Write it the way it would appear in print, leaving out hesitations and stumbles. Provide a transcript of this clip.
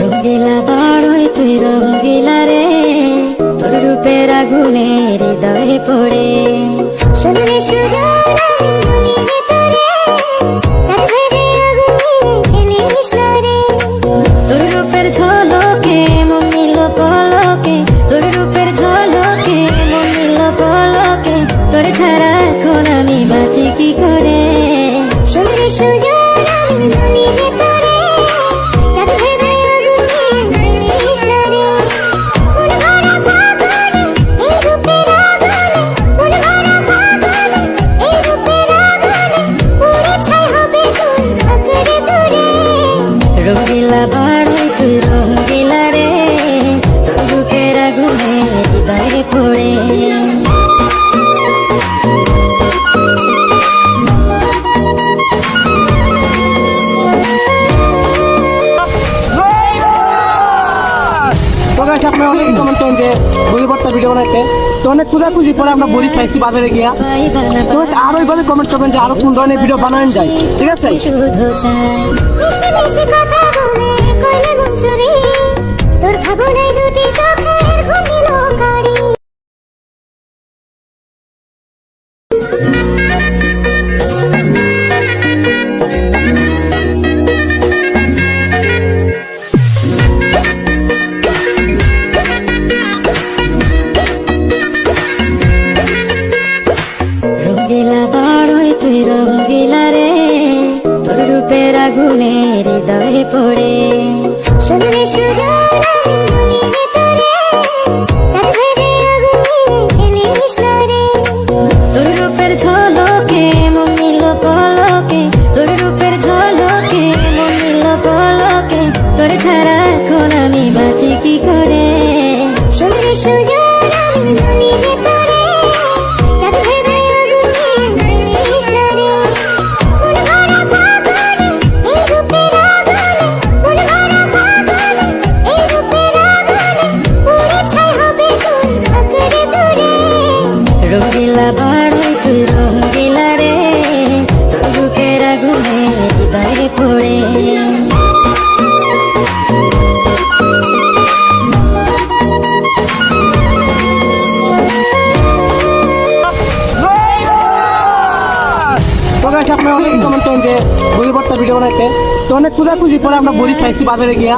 রঙ্গিলা বাড়ই তুই রঙ্গিলা রে, তোর রূপের আগুনে হৃদয়ে পড়ে। শুনলে সুজন আমি বলি যে তোরে, চাঁদের আগুনে ফেলিস না রে। তোর রূপের ঝলকে মন নিল পলকে, তোর রূপের ঝলকে মন নিল পলকে, তোর ছাড়া এখন আমি বাঁচি কি করে। শুনলে সুজন আমি বলি যে তোরে, চাঁদের আগুনে ফেলিস না রে। মন ভরা ফাগুনে এই রূপের আগুনে, মন ভরা ফাগুনে এই রূপের আগুনে, পুড়ে ছাই হবে কোন আঁকড়ে ধরে। রঙ্গিলা বাড়ই তুই রঙ্গিলা রে, তোর রূপের আগুনে হৃদয়ে পড়ে। তো গাইস আপনারা অনেকে কমেন্ট করেন যে বই ভর্তা ভিডিও বানাইতে, তো অনেক খোঁজাখুঁজি পরে আমরা বড়ি খাইছি বাজারে গিয়া। তো গাইস আরো এইভাবে কমেন্ট করবেন যে আরো কোন ধরনের ভিডিও বানানো যায়, ঠিক আছে? শুধু চাই মিষ্টি মিষ্টি কথা বলে কইলে মন চুরি, তোর ভাবনায় দুটি চোখের ঘুম দিল কারি। রঙ্গিলা বাড়ই তুই রঙ্গিলা রে, তোর রূপের আগুনে হৃদয়ে পড়ে। শুনলে সুজন আমি বলি যে তোরে, চাঁদের আগুনে ফেলিস না রে। তোর রূপের ঝলকে মন নিল পলকে, তোর রূপের ঝলকে মন নিল পলকে, তোর ছাড়া এখন আমি বাঁচি কি করে। শুনলে সুজন আমি বলি যে তোরে, চাঁদের আগুনে ফেলিস না রে। মন ভরা ফাগুনে এই রূপের আগুনে, মন ভরা ফাগুনে এই রূপের আগুনে, পুড়ে ছাই হবে কোন আঁকড়ে ধরে। রঙ্গিলা বাড়ই তুই রঙ্গিলা রে, তোর রূপের আগুনে হৃদয়ে পড়ে। তো গাইস আপনারা অনেকে কমেন্ট করেন যে বই ভর্তা ভিডিও বানাইতে, তো অনেক খোঁজাখুঁজি পরে আমরা বড়ি খাইছি বাজারে গিয়া।